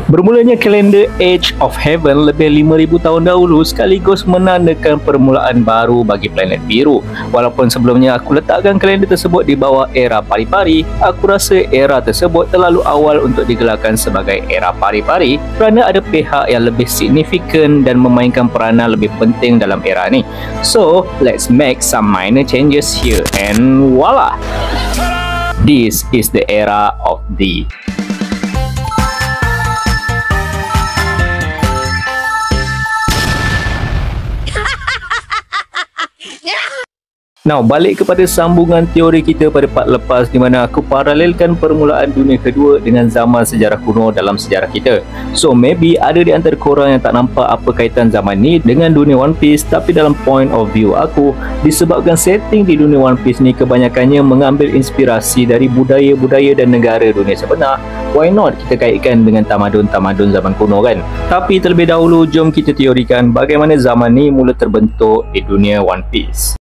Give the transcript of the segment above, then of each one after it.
Bermulanya kalender Age of Heaven lebih 5,000 tahun dahulu sekaligus menandakan permulaan baru bagi planet biru. Walaupun sebelumnya aku letakkan kalender tersebut di bawah era pari-pari, aku rasa era tersebut terlalu awal untuk digelarkan sebagai era pari-pari kerana ada pihak yang lebih signifikan dan memainkan peranan lebih penting dalam era ni. So, let's make some minor changes here and voila! This is the era of the Now, balik kepada sambungan teori kita pada part lepas di mana aku paralelkan permulaan dunia kedua dengan zaman sejarah kuno dalam sejarah kita. So, maybe ada di antara korang yang tak nampak apa kaitan zaman ni dengan dunia One Piece, tapi dalam point of view aku, disebabkan setting di dunia One Piece ni kebanyakannya mengambil inspirasi dari budaya-budaya dan negara dunia sebenar, why not kita kaitkan dengan tamadun-tamadun zaman kuno kan? Tapi terlebih dahulu, jom kita teorikan bagaimana zaman ni mula terbentuk di dunia One Piece.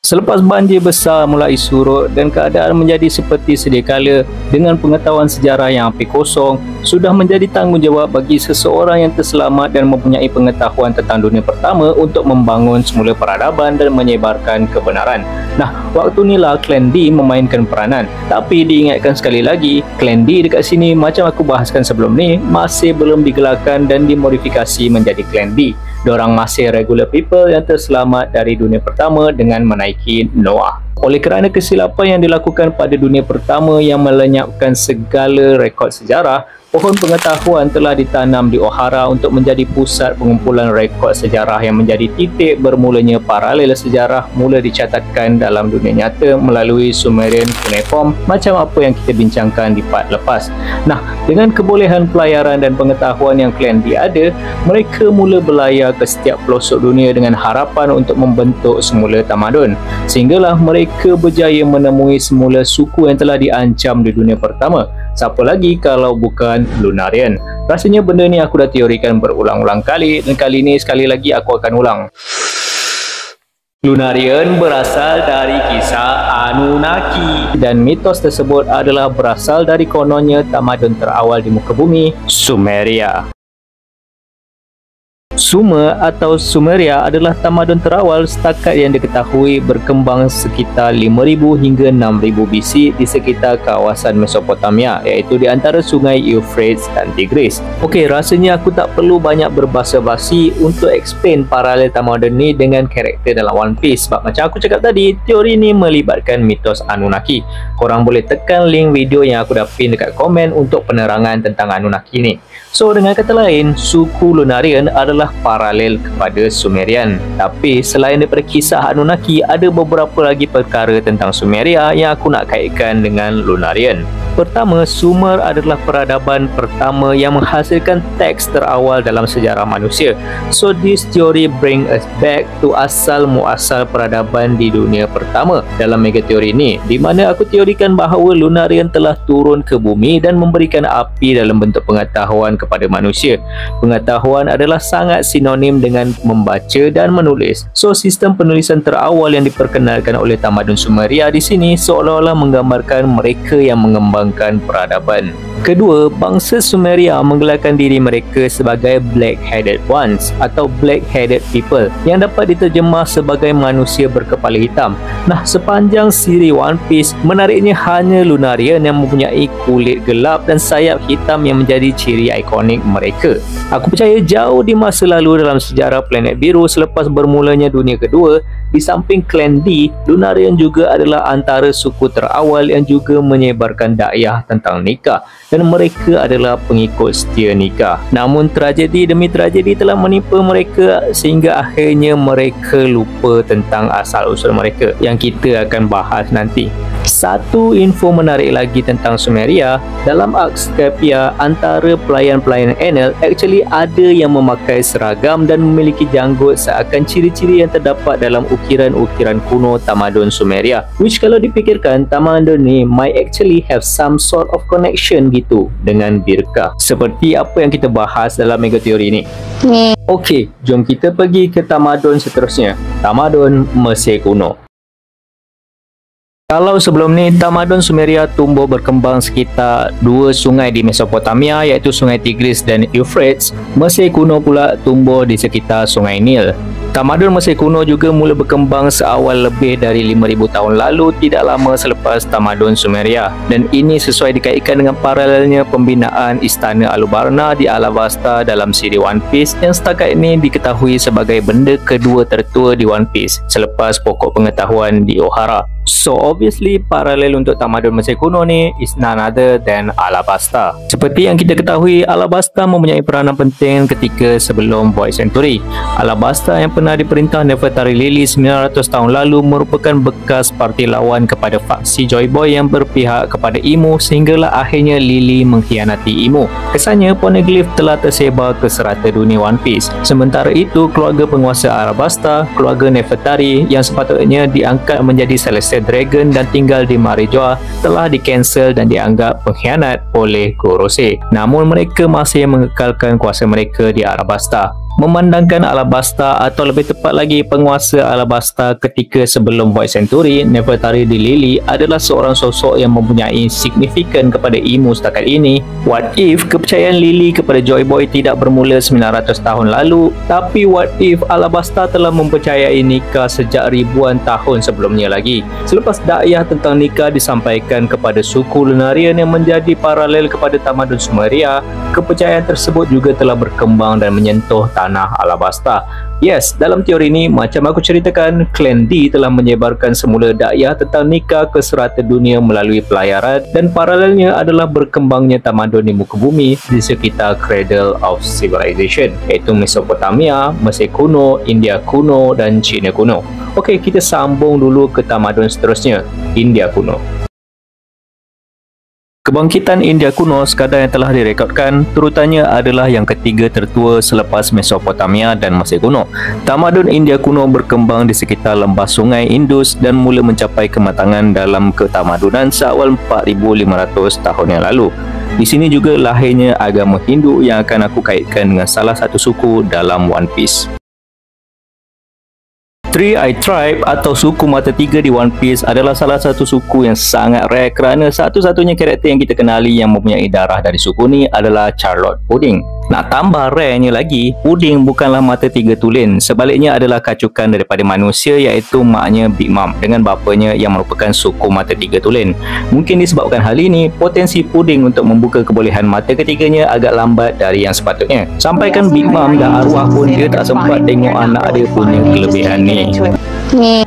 Selepas banjir besar mulai surut dan keadaan menjadi seperti sedia kala dengan pengetahuan sejarah yang hampir kosong, sudah menjadi tanggungjawab bagi seseorang yang terselamat dan mempunyai pengetahuan tentang dunia pertama untuk membangun semula peradaban dan menyebarkan kebenaran. Nah, waktu inilah Clan D memainkan peranan. Tapi diingatkan sekali lagi, Clan D dekat sini macam aku bahaskan sebelum ni, masih belum digelarkan dan dimodifikasi menjadi Clan D. Diorang masih regular people yang terselamat dari dunia pertama dengan menaiki Noah. Oleh kerana kesilapan yang dilakukan pada dunia pertama yang melenyapkan segala rekod sejarah, pohon pengetahuan telah ditanam di Ohara untuk menjadi pusat pengumpulan rekod sejarah yang menjadi titik bermulanya paralel sejarah mula dicatatkan dalam dunia nyata melalui Sumerian cuneiform macam apa yang kita bincangkan di part lepas. Nah, dengan kebolehan pelayaran dan pengetahuan yang Clan D ada, mereka mula berlayar ke setiap pelosok dunia dengan harapan untuk membentuk semula tamadun. Sehinggalah mereka berjaya menemui semula suku yang telah diancam di dunia pertama. Siapa lagi kalau bukan Lunarian? Rasanya benda ni aku dah teorikan berulang-ulang kali dan kali ni sekali lagi aku akan ulang. Lunarian berasal dari kisah Anunnaki dan mitos tersebut adalah berasal dari kononnya tamadun terawal di muka bumi, Sumeria. Sumer atau Sumeria adalah tamadun terawal setakat yang diketahui berkembang sekitar 5,000 hingga 6,000 BC di sekitar kawasan Mesopotamia, iaitu di antara sungai Euphrates dan Tigris. Okey, rasanya aku tak perlu banyak berbasa-basi untuk explain paralel tamadun ni dengan karakter dalam One Piece, sebab macam aku cakap tadi, teori ni melibatkan mitos Anunnaki. Korang boleh tekan link video yang aku dah pin dekat komen untuk penerangan tentang Anunnaki ni. So, dengan kata lain, suku Lunarian adalah paralel kepada Sumerian. Tapi selain daripada kisah Anunnaki, ada beberapa lagi perkara tentang Sumeria yang aku nak kaitkan dengan Lunarian. Pertama, Sumer adalah peradaban pertama yang menghasilkan teks terawal dalam sejarah manusia. So this theory bring us back to asal muasal peradaban di dunia pertama dalam mega teori ni, di mana aku teorikan bahawa Lunarian telah turun ke bumi dan memberikan api dalam bentuk pengetahuan kepada manusia. Pengetahuan adalah sangat sinonim dengan membaca dan menulis. So sistem penulisan terawal yang diperkenalkan oleh tamadun Sumeria di sini seolah-olah menggambarkan mereka yang mengembangkan peradaban. Kedua, bangsa Sumeria menggelarkan diri mereka sebagai Black-Headed Ones atau Black-Headed People yang dapat diterjemah sebagai manusia berkepala hitam. Nah, sepanjang siri One Piece, menariknya hanya Lunarian yang mempunyai kulit gelap dan sayap hitam yang menjadi ciri ikonik mereka. Aku percaya jauh di masa lalu dalam sejarah planet biru selepas bermulanya dunia kedua, di samping Clan D, Lunarian juga adalah antara suku terawal yang juga menyebarkan dakwah tentang nikah dan mereka adalah pengikut setia nikah. Namun tragedi demi tragedi telah menimpa mereka sehingga akhirnya mereka lupa tentang asal-usul mereka yang kita akan bahas nanti. Satu info menarik lagi tentang Sumeria, dalam Arkscapia antara pelayan-pelayan Enel actually ada yang memakai seragam dan memiliki janggut seakan ciri-ciri yang terdapat dalam ukiran-ukiran kuno tamadun Sumeria, which kalau dipikirkan tamadun ni might actually have some sort of connection gitu dengan Birka, seperti apa yang kita bahas dalam mega teori ni. Okey, jom kita pergi ke tamadun seterusnya, tamadun Mesir kuno. Kalau sebelum ni, tamadun Sumeria tumbuh berkembang sekitar dua sungai di Mesopotamia iaitu Sungai Tigris dan Euphrates, Mesir kuno pula tumbuh di sekitar Sungai Nil. Tamadun Mesir kuno juga mula berkembang seawal lebih dari 5,000 tahun lalu, tidak lama selepas tamadun Sumeria, dan ini sesuai dikaitkan dengan paralelnya pembinaan Istana Alubarna di Alabasta dalam siri One Piece yang setakat ini diketahui sebagai benda kedua tertua di One Piece selepas pokok pengetahuan di Ohara. So obviously paralel untuk tamadun Mesir kuno ni is none other than Alabasta. Seperti yang kita ketahui, Alabasta mempunyai peranan penting ketika sebelum Void Century. Alabasta yang pernah diperintah Nefertari Lily 900 tahun lalu merupakan bekas parti lawan kepada faksi Joy Boy yang berpihak kepada Imu sehinggalah akhirnya Lily mengkhianati Imu. Kesannya poneglyph telah tersebar ke serata dunia One Piece. Sementara itu, keluarga penguasa Alabasta, keluarga Nefertari yang sepatutnya diangkat menjadi Celestial Dragon dan tinggal di Marijoa telah di-cancel dan dianggap pengkhianat oleh Gorosei. Namun mereka masih mengekalkan kuasa mereka di Alabasta. Memandangkan Alabasta atau lebih tepat lagi penguasa Alabasta ketika sebelum Void Century, Nefertari di Lily adalah seorang sosok yang mempunyai signifikan kepada Imu setakat ini. What if kepercayaan Lily kepada Joy Boy tidak bermula 900 tahun lalu, tapi what if Alabasta telah mempercayai nikah sejak ribuan tahun sebelumnya lagi? Selepas dakwah tentang nikah disampaikan kepada suku Lunarian yang menjadi paralel kepada tamadun Sumeria, kepercayaan tersebut juga telah berkembang dan menyentuh tanah Alabasta. Yes, dalam teori ini, macam aku ceritakan, Clan D telah menyebarkan semula dakwah tentang nikah ke serata dunia melalui pelayaran, dan paralelnya adalah berkembangnya tamadun di muka bumi di sekitar Cradle of Civilization, iaitu Mesopotamia, Mesir kuno, India kuno dan China kuno. Okey, kita sambung dulu ke tamadun seterusnya, India kuno. Kebangkitan India kuno sekadar yang telah direkodkan terutamanya adalah yang ketiga tertua selepas Mesopotamia dan Mesir kuno. Tamadun India kuno berkembang di sekitar lembah sungai Indus dan mula mencapai kematangan dalam ketamadunan seawal 4,500 tahun yang lalu. Di sini juga lahirnya agama Hindu yang akan aku kaitkan dengan salah satu suku dalam One Piece. Three Eye Tribe atau suku mata tiga di One Piece adalah salah satu suku yang sangat rare kerana satu-satunya karakter yang kita kenali yang mempunyai darah dari suku ni adalah Charlotte Pudding. Nak tambah rarenya lagi, Pudding bukanlah mata tiga tulen, sebaliknya adalah kacukan daripada manusia iaitu maknya Big Mom dengan bapanya yang merupakan suku mata tiga tulen. Mungkin disebabkan hal ini, potensi Pudding untuk membuka kebolehan mata ketiganya agak lambat dari yang sepatutnya. Sampaikan Big Mom dan arwah pun dia tak sempat tengok anak dia punya kelebihan ni.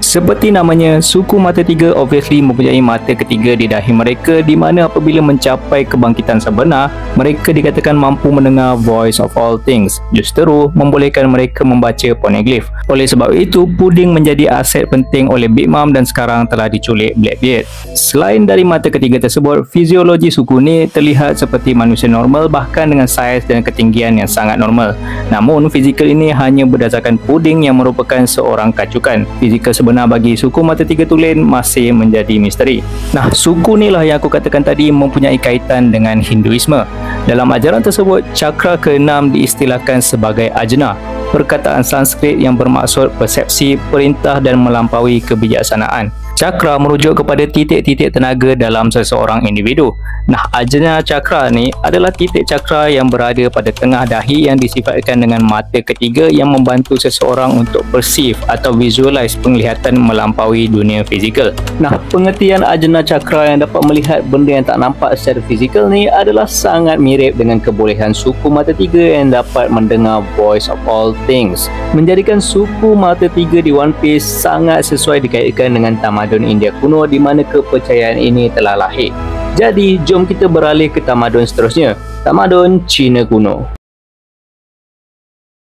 Seperti namanya, suku mata tiga obviously mempunyai mata ketiga di dahi mereka, di mana apabila mencapai kebangkitan sebenar, mereka dikatakan mampu mendengar voice of all things, justru membolehkan mereka membaca poneglyph. Oleh sebab itu, Pudding menjadi aset penting oleh Big Mom dan sekarang telah diculik Blackbeard. Selain dari mata ketiga tersebut, fiziologi suku ni terlihat seperti manusia normal, bahkan dengan saiz dan ketinggian yang sangat normal. Namun, fizikal ini hanya berdasarkan Pudding yang merupakan seorang kacukan. Fizikal sebenar bagi suku mata tiga tulen masih menjadi misteri. Nah, suku ni lah yang aku katakan tadi mempunyai kaitan dengan Hinduisme. Dalam ajaran tersebut, cakra ke-6 diistilahkan sebagai ajna, perkataan Sanskrit yang bermaksud persepsi, perintah dan melampaui kebijaksanaan. Cakra merujuk kepada titik-titik tenaga dalam seseorang individu. Nah, ajna cakra ni adalah titik cakra yang berada pada tengah dahi yang disifatkan dengan mata ketiga yang membantu seseorang untuk perceive atau visualize penglihatan melampaui dunia fizikal. Nah, pengertian ajna cakra yang dapat melihat benda yang tak nampak secara fizikal ni adalah sangat mirip dengan kebolehan suku mata tiga yang dapat mendengar voice of all things. Menjadikan suku mata tiga di One Piece sangat sesuai dikaitkan dengan tamadun India kuno di mana kepercayaan ini telah lahir. Jadi, jom kita beralih ke tamadun seterusnya, tamadun China kuno.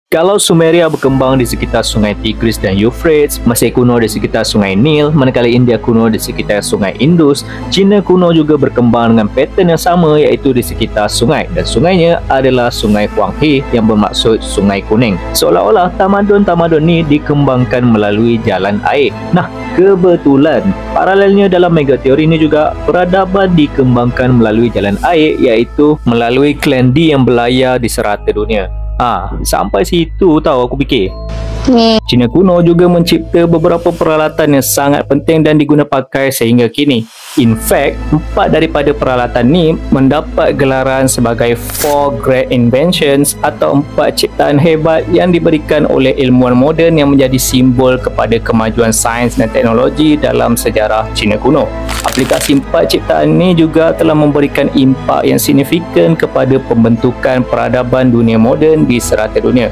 Kalau Sumeria berkembang di sekitar Sungai Tigris dan Euphrates, Mesir kuno di sekitar Sungai Nil, manakala India kuno di sekitar Sungai Indus, China kuno juga berkembang dengan pattern yang sama iaitu di sekitar sungai, dan sungainya adalah Sungai Huanghe yang bermaksud Sungai Kuning. Seolah-olah tamadun-tamadun ni dikembangkan melalui jalan air. Nah, kebetulan paralelnya dalam megateori ini juga peradaban dikembangkan melalui jalan air iaitu melalui Clan D yang berlayar di serata dunia. Sampai situ tahu aku fikir. Cina kuno juga mencipta beberapa peralatan yang sangat penting dan diguna pakai sehingga kini. In fact, 4 daripada peralatan ni mendapat gelaran sebagai 4 Great Inventions atau 4 ciptaan hebat yang diberikan oleh ilmuwan moden yang menjadi simbol kepada kemajuan sains dan teknologi dalam sejarah Cina kuno. Aplikasi 4 ciptaan ni juga telah memberikan impak yang signifikan kepada pembentukan peradaban dunia moden di serata dunia.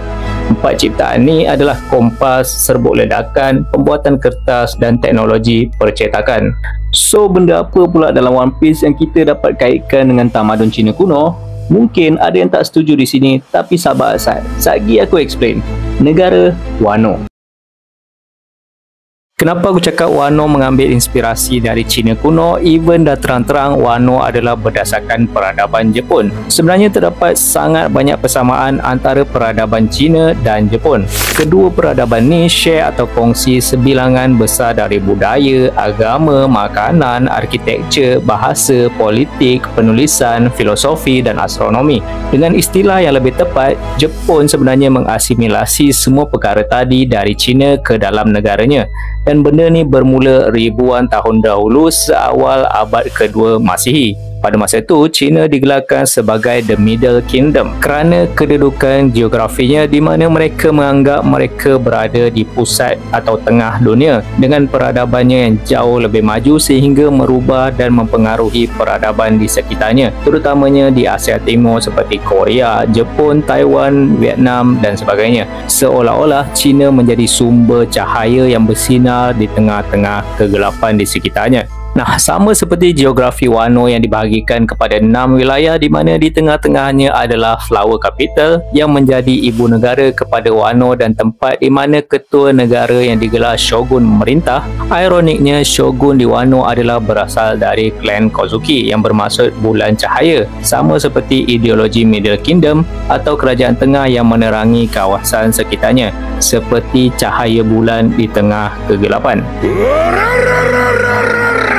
4 ciptaan ni adalah kompas, serbuk ledakan, pembuatan kertas dan teknologi percetakan. So, benda apa pula dalam One Piece yang kita dapat kaitkan dengan tamadun Cina kuno? Mungkin ada yang tak setuju di sini, tapi sabar Asad. Sagi aku explain. Negara Wano. Kenapa aku cakap Wano mengambil inspirasi dari Cina kuno, even dah terang-terang Wano adalah berdasarkan peradaban Jepun. Sebenarnya terdapat sangat banyak persamaan antara peradaban Cina dan Jepun. Kedua peradaban ni share atau kongsi sebilangan besar dari budaya, agama, makanan, arkitektur, bahasa, politik, penulisan, filosofi dan astronomi. Dengan istilah yang lebih tepat, Jepun sebenarnya mengasimilasi semua perkara tadi dari Cina ke dalam negaranya. Dan benda ni bermula ribuan tahun dahulu seawal abad kedua Masihi. Pada masa itu, China digelarkan sebagai The Middle Kingdom kerana kedudukan geografinya di mana mereka menganggap mereka berada di pusat atau tengah dunia dengan peradabannya yang jauh lebih maju sehingga merubah dan mempengaruhi peradaban di sekitarnya, terutamanya di Asia Timur seperti Korea, Jepun, Taiwan, Vietnam dan sebagainya. Seolah-olah China menjadi sumber cahaya yang bersinar di tengah-tengah kegelapan di sekitarnya. Nah, sama seperti geografi Wano yang dibahagikan kepada 6 wilayah di mana di tengah-tengahnya adalah Flower Capital yang menjadi ibu negara kepada Wano dan tempat di mana ketua negara yang digelar Shogun memerintah. Ironiknya, Shogun di Wano adalah berasal dari klan Kozuki yang bermaksud bulan cahaya, sama seperti ideologi Middle Kingdom atau kerajaan tengah yang menerangi kawasan sekitarnya, seperti cahaya bulan di tengah kegelapan.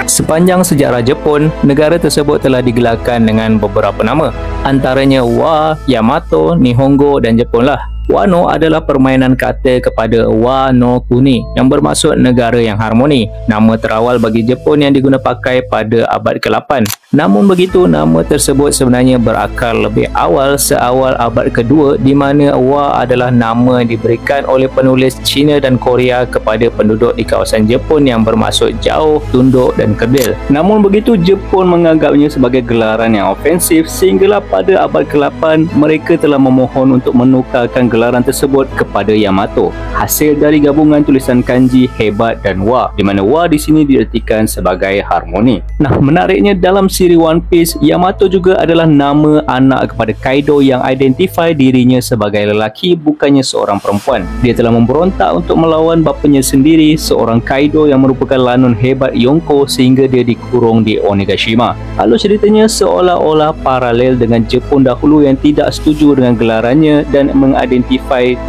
Sepanjang sejarah Jepun, negara tersebut telah digelarkan dengan beberapa nama, antaranya Wa, Yamato, Nihongo dan Jepun lah. Wano adalah permainan kata kepada Wa no Kuni yang bermaksud negara yang harmoni, nama terawal bagi Jepun yang diguna pakai pada abad ke-8. Namun begitu, nama tersebut sebenarnya berakar lebih awal seawal abad kedua di mana Wa adalah nama yang diberikan oleh penulis Cina dan Korea kepada penduduk di kawasan Jepun yang bermaksud jauh, tunduk dan kerdil. Namun begitu, Jepun menganggapnya sebagai gelaran yang ofensif sehinggalah pada abad ke-8 mereka telah memohon untuk menukarkan gelaran tersebut kepada Yamato, hasil dari gabungan tulisan kanji hebat dan Wa, di mana Wa di sini diartikan sebagai harmoni. Nah, menariknya dalam siri One Piece, Yamato juga adalah nama anak kepada Kaido yang identify dirinya sebagai lelaki, bukannya seorang perempuan. Dia telah memberontak untuk melawan bapanya sendiri, seorang Kaido yang merupakan lanun hebat Yonko, sehingga dia dikurung di Onigashima. Lalu ceritanya seolah-olah paralel dengan Jepun dahulu yang tidak setuju dengan gelarannya dan mengidentify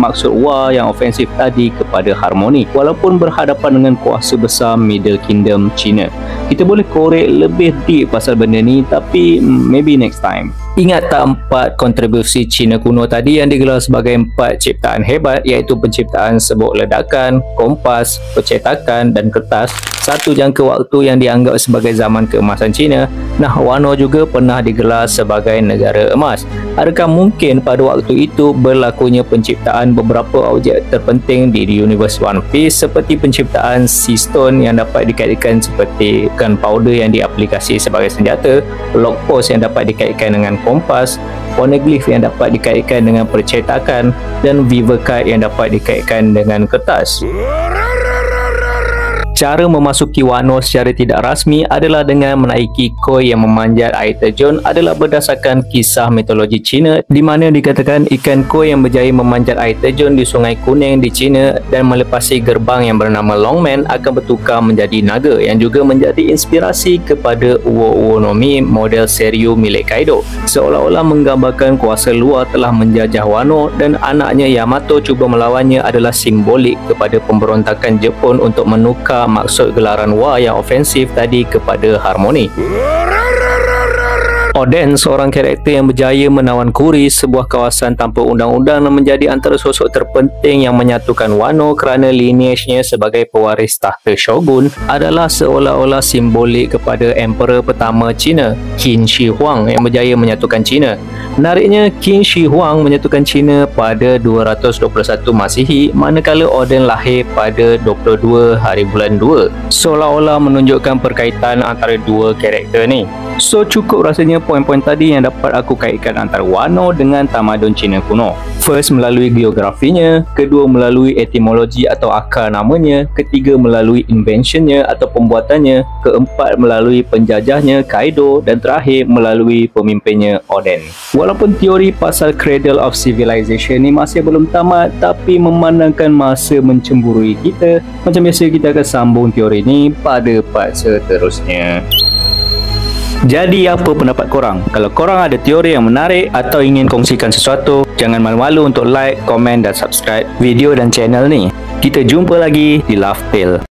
maksud Wa yang ofensif tadi kepada harmoni, walaupun berhadapan dengan kuasa besar Middle Kingdom China. Kita boleh korek lebih deep pasal benda ni, tapi maybe next time. Ingat tak 4 kontribusi Cina kuno tadi yang digelar sebagai 4 ciptaan hebat, iaitu penciptaan serbuk ledakan, kompas, percetakan dan kertas, satu jangka waktu yang dianggap sebagai zaman keemasan Cina. Nah, Wano juga pernah digelar sebagai negara emas. Adakah mungkin pada waktu itu berlakunya penciptaan beberapa objek terpenting di Universe One Piece seperti penciptaan Sea Stone yang dapat dikaitkan seperti gunpowder yang diaplikasi sebagai senjata, log post yang dapat dikaitkan dengan kompas, poneglyph yang dapat dikaitkan dengan percetakan dan Viva Card yang dapat dikaitkan dengan kertas. Cara memasuki Wano secara tidak rasmi adalah dengan menaiki koi yang memanjat air terjun adalah berdasarkan kisah mitologi Cina di mana dikatakan ikan koi yang berjaya memanjat air terjun di Sungai Kuning di China dan melepasi gerbang yang bernama Longman akan bertukar menjadi naga yang juga menjadi inspirasi kepada Uo no Mi model Seryu milik Kaido. Seolah-olah menggambarkan kuasa luar telah menjajah Wano dan anaknya Yamato cuba melawannya adalah simbolik kepada pemberontakan Jepun untuk menukar maksud gelaran Wa yang ofensif tadi kepada harmoni. Oden, seorang karakter yang berjaya menawan Kuri, sebuah kawasan tanpa undang-undang, dan menjadi antara sosok terpenting yang menyatukan Wano kerana lineage-nya sebagai pewaris tahta Shogun, adalah seolah-olah simbolik kepada Emperor pertama China, Qin Shi Huang, yang berjaya menyatukan China. Menariknya, Qin Shi Huang menyatukan China pada 221 Masihi, manakala Oden lahir pada 22 hari bulan 2, seolah-olah menunjukkan perkaitan antara dua karakter ni. So cukup rasanya poin-poin tadi yang dapat aku kaitkan antara Wano dengan tamadun Cina kuno. First, melalui geografinya, kedua melalui etimologi atau akar namanya, ketiga melalui inventionnya atau pembuatannya, keempat melalui penjajahnya Kaido, dan terakhir melalui pemimpinnya Oden. Walaupun teori pasal Cradle of Civilization ni masih belum tamat, tapi memandangkan masa mencemburui kita, macam biasa kita akan sambung teori ni pada part seterusnya. Jadi apa pendapat korang? Kalau korang ada teori yang menarik atau ingin kongsikan sesuatu, jangan malu-malu untuk like, komen dan subscribe video dan channel ni. Kita jumpa lagi di Laugh Tale.